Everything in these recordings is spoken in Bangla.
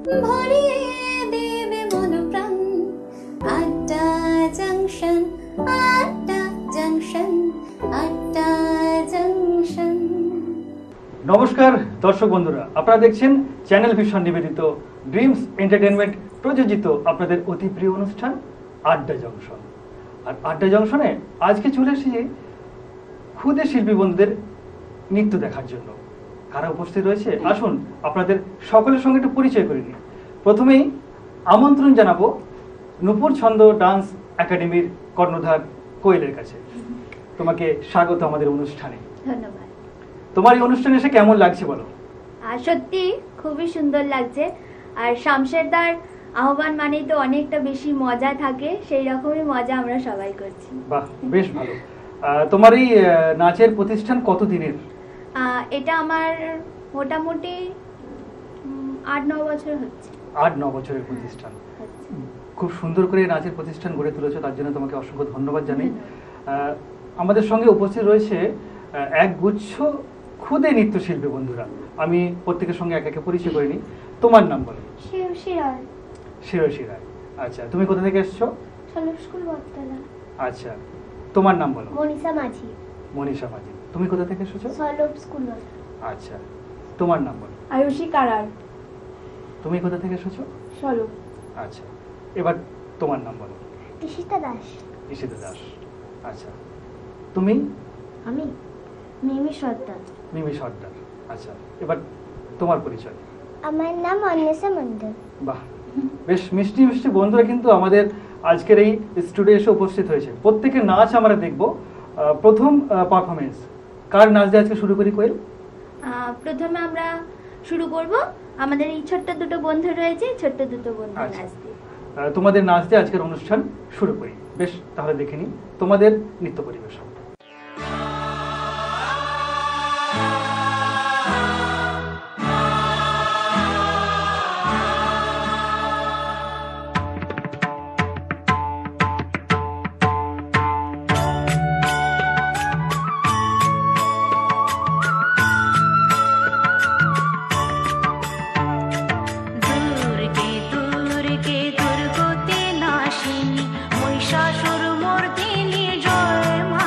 ভরিয়ে দেবে মন প্রাণ। আড্ডা জাংশন, আড্ডা জাংশন, আড্ডা জাংশন। নমস্কার দর্শক বন্ধুরা, আপনারা দেখছেন চ্যানেল ভিশন নিবেদিত ড্রিমস এন্টারটেনমেন্ট প্রযোজিত আপনাদের অতি প্রিয় অনুষ্ঠান আড্ডা জংশন। আর আড্ডা জংশনে আজকে চলে এসেছি খুদে শিল্পী বন্ধুদের নৃত্য দেখার জন্য। কারা উপস্থিত রয়েছে আসুন আপনাদের সকলের সঙ্গে একটু পরিচয় করে নিই। প্রথমেই আমন্ত্রণ জানাবো নূপুর ছন্দ ডান্স একাডেমির কর্ণধার কোয়েলের কাছে। তোমাকে স্বাগত আমাদের অনুষ্ঠানে। ধন্যবাদ। তোমার এই অনুষ্ঠানে এসে কেমন লাগছে বলো? আর সত্যি খুবই সুন্দর লাগছে। আর শামশেরদার আহ্বান মানেই তো অনেকটা বেশি মজা থাকে, সেই রকমই মজা আমরা সবাই করছি। বাহ, বেশ ভালো। তোমার এই নাচের প্রতিষ্ঠান কত দিনের? এটা আমার মোটামুটি 8-9 বছর হচ্ছে। 8-9 বছরের প্রতিষ্ঠান। খুব সুন্দর করে নাচের প্রতিষ্ঠান গড়ে তুলেছো, তার জন্য তোমাকে অসংখ্য ধন্যবাদ জানাই। আমাদের সঙ্গে উপস্থিত রয়েছে এক গুচ্ছ খুদে নৃত্যশিল্পী বন্ধুরা। আমি প্রত্যেকের সঙ্গে এক একে পরিচয় করে নিই। তোমার নাম বলো? শিরোশী রায়। আচ্ছা, তুমি কোথা থেকে এসছো? সলভ স্কুল বটতলা। আচ্ছা, তোমার নাম বলো? মনীষা মাঝি। মনীষা মাঝি। তুমি কোথা থেকে এসেছো? সলভ স্কুল বটতলা। আচ্ছা, তোমার নাম বলো? আয়ুষী কারার। তুমি কোথা থেকে এসেছো? সলভ। আচ্ছা, এবার তোমার নাম বলো? ঈশিতা দাস। ঈশিতা দাস। আচ্ছা, তুমি? আমি মিমি সর্দার। মিমি সর্দার। আচ্ছা, এবার তোমার পরিচয়? আমার নাম অন্বেষা মণ্ডল। বাহ, বেশ মিষ্টি মিষ্টি বন্ধুরা কিন্তু আমাদের আজকের এই স্টুডিও এসে উপস্থিত হয়েছে। প্রত্যেকের নাচ আমরা দেখব। প্রথম পারফরমেন্স কার নাচ দিয়ে আজকে শুরু করি কোয়েল? প্রথমে আমরা শুরু করব আমাদের এই ছোট্ট দুটো বন্ধু রয়েছে, ছোট্ট দুটো বন্ধু নাচ দিয়ে। তোমাদের নাচ দিয়ে আজকের অনুষ্ঠান শুরু করি। বেশ, তাহলে দেখে নিই তোমাদের নৃত্য পরিবেশন। মহিষাসুর মর্দিনী জয় মা।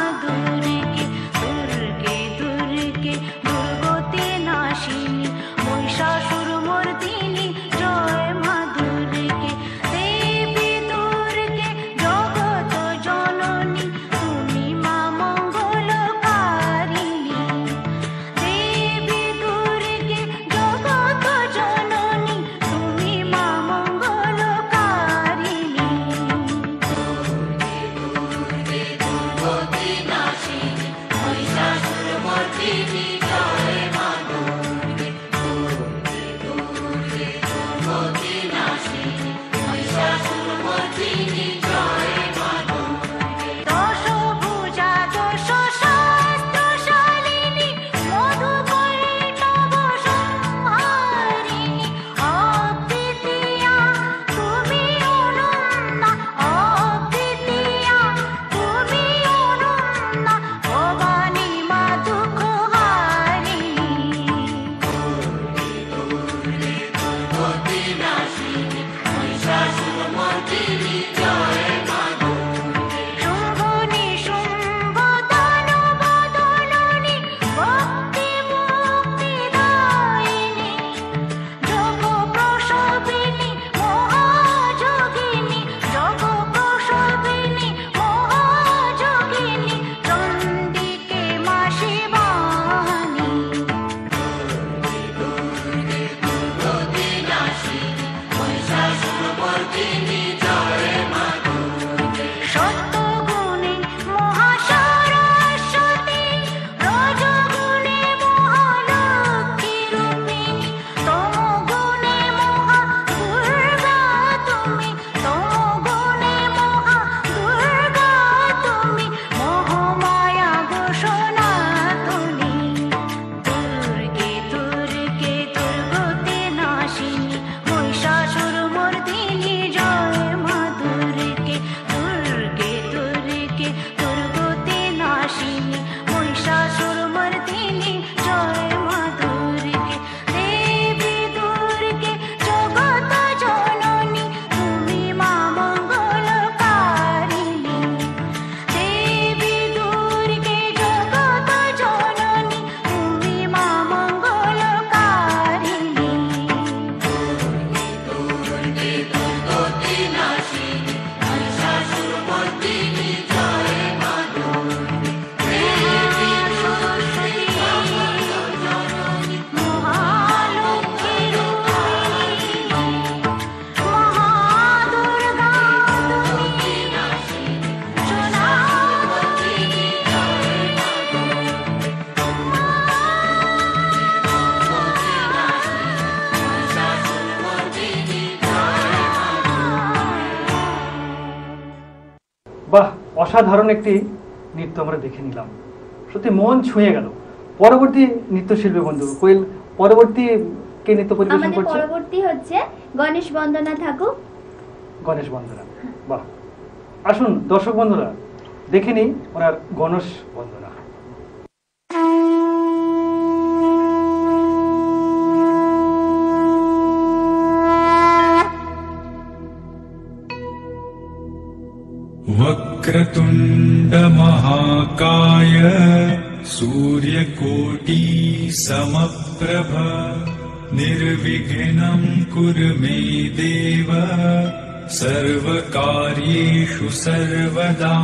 অসাধারণ একটি নৃত্য আমরা দেখে নিলাম, সত্যি মন ছুঁয়ে গেল। পরবর্তী নৃত্যশিল্পী বন্ধু কোয়েল, পরবর্তী কে নৃত্য পরিবেশন আমাদের করছে? পরবর্তী হচ্ছে গণেশ বন্দনা ঠাকুর। গণেশ বন্দনা, বাহ। আসুন দর্শক বন্ধুরা দেখে নিই ওনার গণেশ বন্দনা। वक्रतुण्ड महाकाय सूर्यकोटि समप्रभ निर्विघ्नं कुरु मे देव सर्वकार्येषु सर्वदा।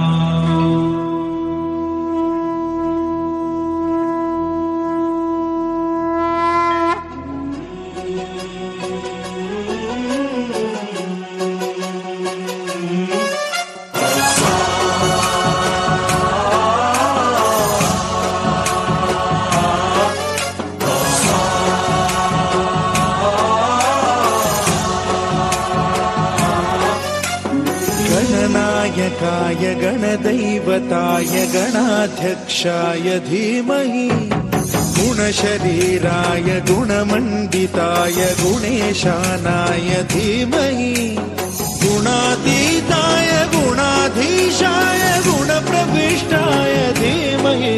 गणनायकाय गणदैवताय गणाध्यक्षाय धीमहि गुणशरीराय गुणमण्डिताय गुणेशानाय धीमहि गुणातीताय गुणाधीशाय गुणप्रविष्टाय धीमहि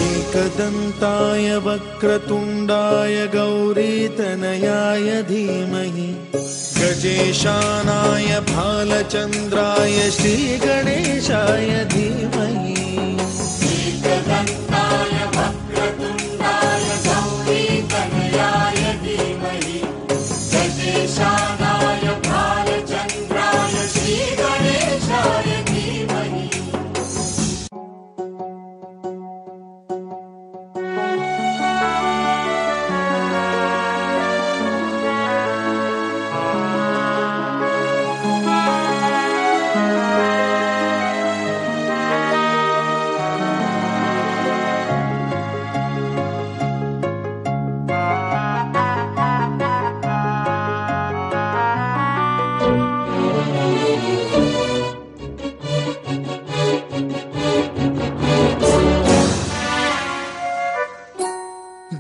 एकदन्ताय वक्रतुण्डाय गौरीतनयाय धीमहि गजेशानाय भालचन्द्राय श्रीगणेशाय धीमहि एकदन्ताय वक्रतुण्डाय गौरीतनयाय धीमहि गजेशानाय भालचन्द्राय श्रीगणेशाय धीमहि।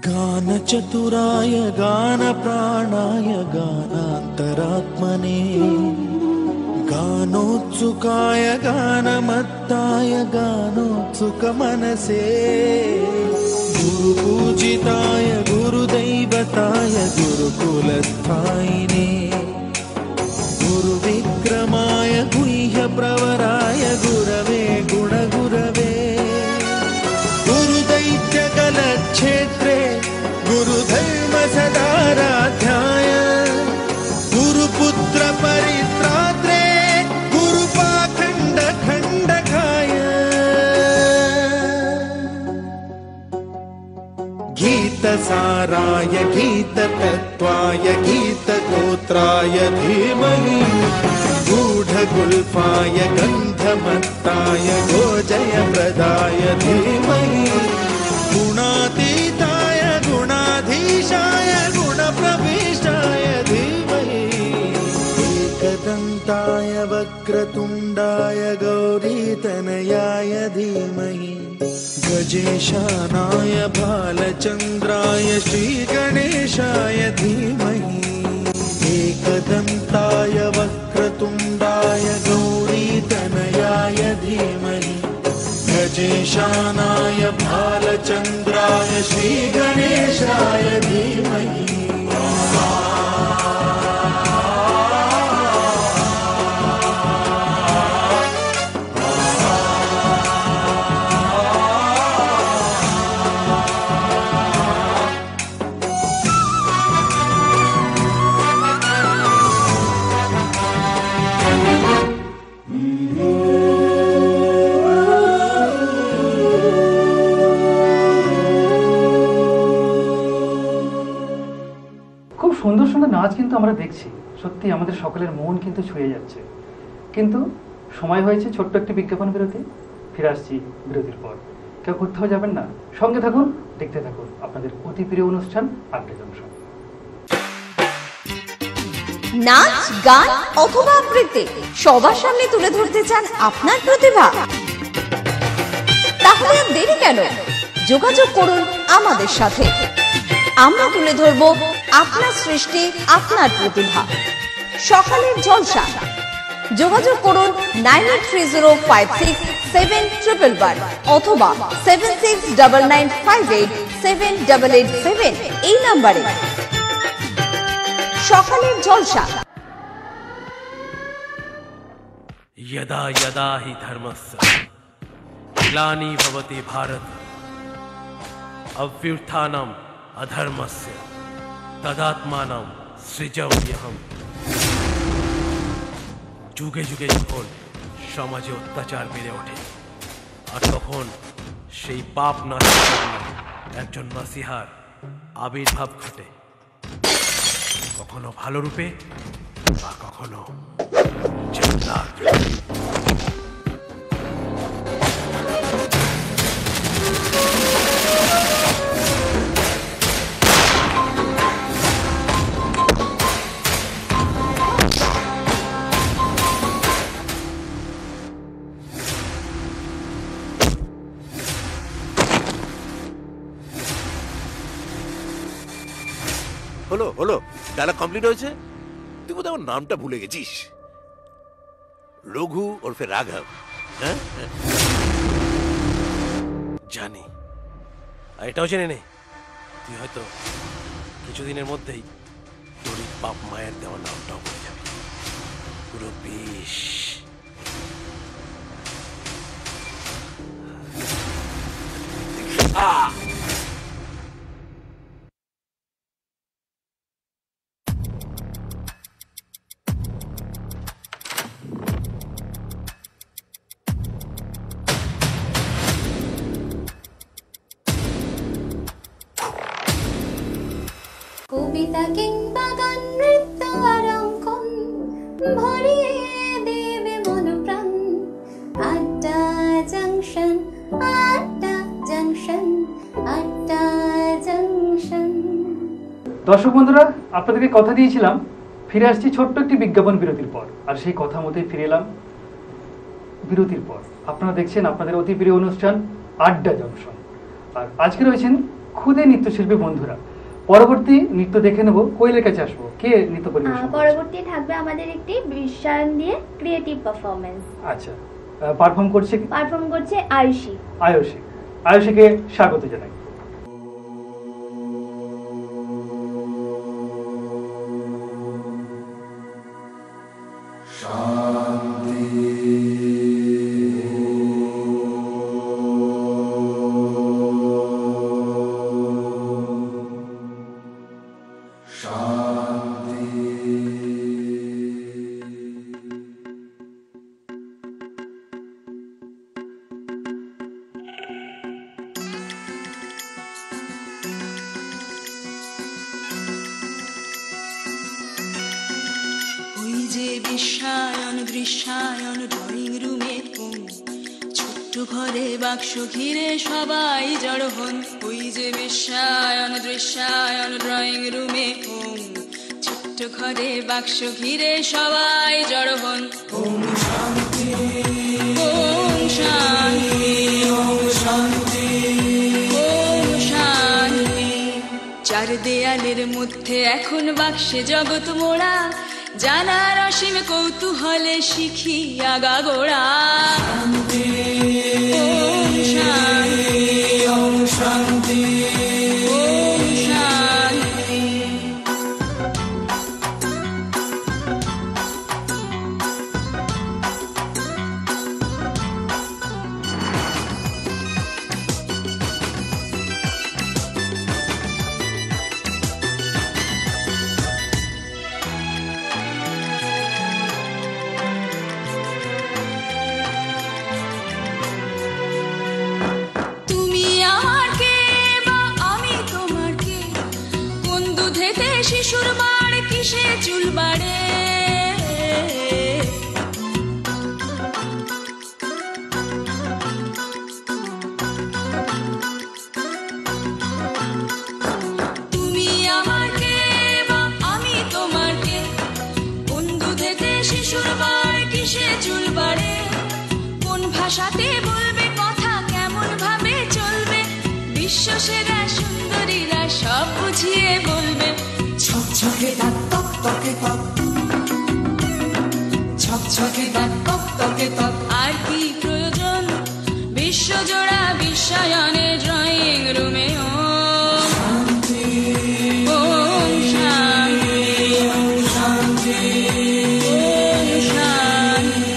गानचतुराय गानप्राणाय गानान्तरात्मने गानोत्सुकाय गानमत्ताय गानोत्सुकमनसे गुरुपूजिताय गुरुदैवताय गुरुकुलस्थायिने गुरुविक्रमाय गुह्यप्रवराय गुरवे गुणगुरवे गुरुदैत्यकलक्षेत्रे गुरुधर्म सदाराध्याय गुरुपुत्र परित्रात्रे गुरुपाखण्ड खण्डकाय गीतसाराय गीततत्त्वाय गीतगोत्राय धीमहि गूढगुल्फाय गन्धमत्ताय गोजयप्रदाय धीमहि गुणातीताय गुणाधीशाय गुणप्रविष्टाय धीमहि एकदन्ताय वक्रतुण्डाय गौरीतनयाय धीमहि गजेशानाय भालचन्द्राय श्रीगणेशाय धीमहि एकदन्ताय वक्रतुण्डाय गौरीतनयाय धीमहि गजेशानाय भालचन्द्राय श्रीगणेशाय धीमहि। সুন্দর সুন্দর নাচ কিন্তু আমরা দেখছি, সত্যি আমাদের সকলের মন কিন্তু ছুঁয়ে যাচ্ছে। কিন্তু সময় হয়েছে ছোট্ট একটি বিজ্ঞাপন বিরতি, ফিরে আসছি বিরতির পর। কেউ কোথাও যাবেন না, সঙ্গে থাকুন, দেখতে থাকুন আপনাদের অতি প্রিয় অনুষ্ঠান আড্ডা জংশন। নাচ, গান অথবা আবৃত্তি সবার সামনে তুলে ধরতে চান আপনার প্রতিভা? তাহলে আর দেরি কেন? যোগাযোগ করুন আমাদের সাথে। আমরা তুলে ধরব আপনার সৃষ্টি, আপনার প্রতিভা। সকালের জলসা। যোগাযোগ করুন 9830567111 অথবা 7699587887 এই নম্বরে। সকালের জলসা। यदा यदा हि धर्मस्य ग्लानि भवति भारत अभ्युत्थानम् अधर्मस्य तदात्मानं सृजाम्यहम्। যুগে যুগে যখন সমাজে অত্যাচার বেড়ে ওঠে আর তখন সেই পাপ নাশের জন্য একজন মাসিহার আবির্ভাব ঘটে, কখনো ভালো রূপে বা কখনো জল্লাদ। হলো হলো, ডায়লগ কমপ্লিট হয়েছে। তুই বোধহয় আমার নামটা ভুলে গেছিস। রঘু ওরফে রাঘব। হ্যাঁ জানি, আর এটাও জেনে নে তুই হয়তো কিছুদিনের মধ্যেই তোর বাপ মায়ের দেওয়া নামটাও বলে যাবে। পুরো বিষ। কবিতা কিংবা গান, নৃত্য আর অঙ্কন ভরিয়ে দেবে মন প্রাণ। আড্ডা জংশন, আড্ডা জংশন, আড্ডা জংশন। দর্শক বন্ধুরা, আপনাদেরকে কথা দিয়েছিলাম ফিরে আসছি ছোট্ট একটি বিজ্ঞাপন বিরতির পর, আর সেই কথা মতোই ফিরে এলাম বিরতির পর। আপনারা দেখছেন আপনাদের অতি প্রিয় অনুষ্ঠান আড্ডা জংশন, আর আজকে রয়েছেন খুদে নৃত্যশিল্পী বন্ধুরা। পরবর্তী নৃত্য দেখে নেব, কোয়েলের কাছে আসবো। কে নৃত্য পরিবেশন করছে? পরবর্তী থাকবে আমাদের একটি বিশ্বায়ন দিয়ে ক্রিয়েটিভ পারফরম্যান্স। আচ্ছা, পারফর্ম করছে আয়ুষী। আয়ুষীকে স্বাগত জানাই। বিশ্বায়ন দৃশ্যায়ন ড্রয়িং রুমে ছোট্ট ঘরে বাক্স ঘিরে সবাই জড়ো হন। ওই যে বিশ্বায়ন দৃশ্যায়ন ড্রয়িং রুমে ছোট্ট ঘরে বাক্স ঘিরে সবাই জড়ো হন। ওম শান্তি, ওম শান্তি, ওম শান্তি, ওম শান্তি। চার দেয়ালের মধ্যে এখন বাক্সে জগৎ মোড়া, জানার অসীম কৌতূহলে শিখি আগাগোড়া। ওম শান্তি, ওম শান্তি, ওম শান্তি। শিশুর বাড় কিসে চুল বাড়ে, তুমি আমাকে বা আমি তোমাকে শিশুর বাড় কিসে চুল বাড়ে, কোন ভাষাতে বলবে কথা, কেমন ভাবে চলবে, বিশ্ব সেরা সুন্দরীরা সব বুঝিয়ে বলবে। ছকছকে দাঁত তক তকে তক, ছকছকে দাঁত তক তকে তক। আর কি প্রয়োজন বিশ্বজোড়া বিশ্বায়নে ড্রয়িং রুমে ওম শান্তি, ওম শান্তি, ওম শান্তি, ওম শান্তি।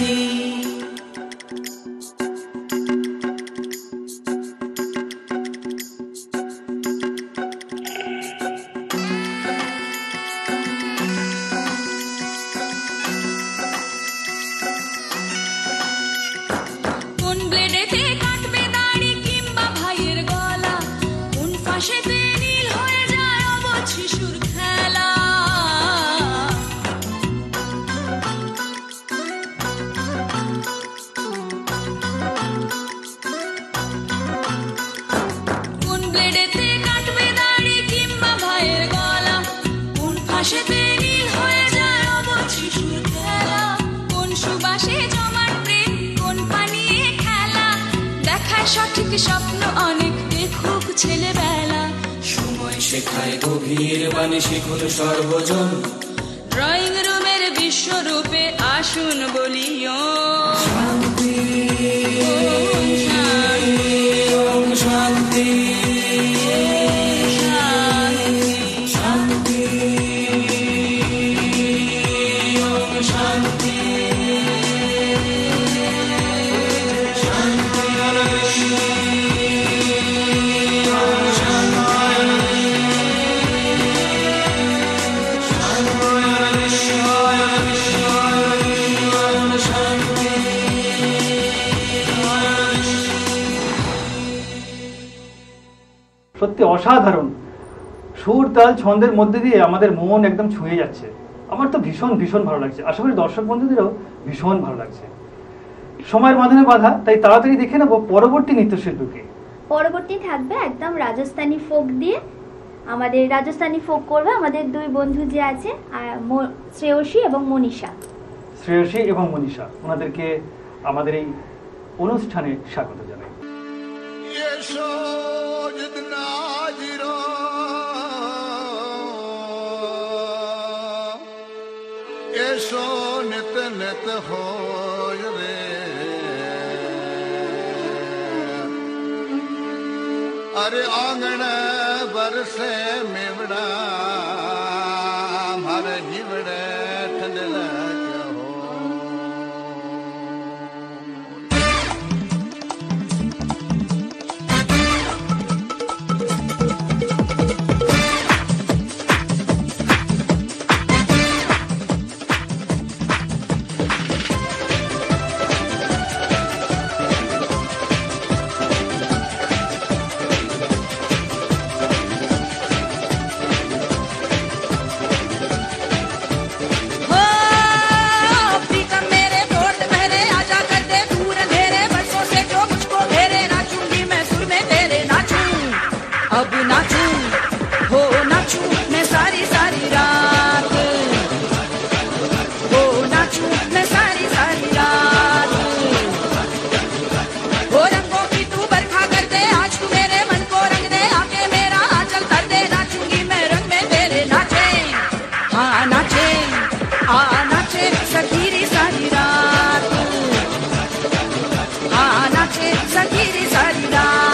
কোন ব্লেডেতে কাটবে দাড়ি কিংবা ভাইয়ের গলা, কোন ফাঁসেতে নীল হয়ে যায় অবধ শিশুর খেলা। কোন ব্লেডেতে কাটবে দাড়ি কিংবা ভাইয়ের গলা, কোন ফাঁসেতে নীল হয়ে যায় অবধ শিশুর খেলা। কোন সুবাসে জমাট প্রেম, কোন পানিয়ে খেলা, দেখায় সঠিক স্বপ্ন অনেক, দেখুক ছেলেবেলা। সময় শেখায় গভীর বাণী, শিখুন সর্বজন। ড্রয়িং রুমের বিশ্বরূপে আসুন বলিও শান্তি, ওম শান্তি, ওম শান্তি, শান্তি। শান্তি, ওম শান্তি, শান্তি। সত্যি অসাধারণ সুর তাল ছন্দের মধ্যে দিয়ে আমাদের মন একদম ছুঁয়ে যাচ্ছে। আমার তো ভীষণ ভীষণ ভালো লাগছে, আশা করি দর্শক বন্ধুদেরও ভীষণ ভালো লাগছে। সময়ের মাধ্যমে বাধা, তাই তাড়াতাড়ি দেখে নেবো পরবর্তী নৃত্যশিল্পীকে। পরবর্তী থাকবে একদম রাজস্থানী ফোক দিয়ে, আমাদের রাজস্থানী ফোক করবে আমাদের দুই বন্ধু যে আছে শ্রেয়সী এবং মনীষা। শ্রেয়সী এবং মনীষা, ওনাদেরকে আমাদের এই অনুষ্ঠানে স্বাগত জানাই। এসো নিত নিত হয় রে, अरे आंगण बरसे मेवड़ा हमारे हिवड़े ठंड लगे हो। अब नाचूं हो नाचूं मैं सारी सारी रात, हो नाचूं मैं सारी सारी रात। हो रंगों की तू बरखा कर दे, आज तू मेरे मन को रंग दे, आके मेरा आंचल कर दे, नाचूंगी मैं रंग में तेरे। नाचे हाँ नाचे आ नाचे सखीरी सारी रात, हाँ नाचे सखीरी सारी रात।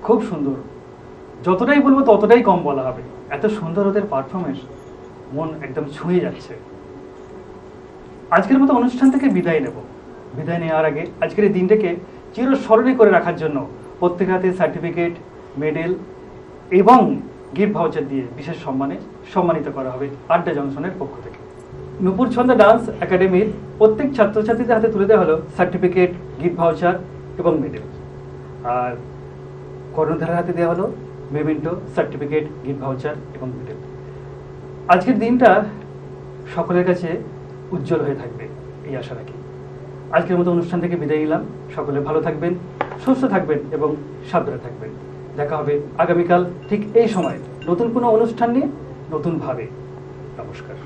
খুব সুন্দর, যতটাই বলবো ততটাই কম বলা হবে, এত সুন্দর ওদের পারফরমেন্স, মন একদম ছুঁয়ে যাচ্ছে। আজকের মতো অনুষ্ঠান থেকে বিদায় নেব। বিদায় নেওয়ার আগে আজকের এই দিনটাকে চিরস্মরণীয় করে রাখার জন্য প্রত্যেক হাতে সার্টিফিকেট, মেডেল এবং গিফট ভাউচার দিয়ে বিশেষ সম্মানে সম্মানিত করা হবে আড্ডা জংশনের পক্ষ থেকে। নূপুর ছন্দা ডান্স একাডেমির প্রত্যেক ছাত্রছাত্রীদের হাতে তুলে দেওয়া হলো সার্টিফিকেট, গিফট ভাউচার এবং মেডেল। আর কর্ণধারের হাতে দেওয়া হলো মেমেন্টো, সার্টিফিকেট, গিফট ভাউচার এবং মেডেল। আজকের দিনটা সকলের কাছে উজ্জ্বল হয়ে থাকবে এই আশা রাখি। আজকের মতো অনুষ্ঠান থেকে বিদায় নিলাম। সকলে ভালো থাকবেন, সুস্থ থাকবেন এবং সাবধানে থাকবেন। দেখা হবে আগামীকাল ঠিক এই সময় নতুন কোনো অনুষ্ঠান নিয়ে, নতুনভাবে। নমস্কার।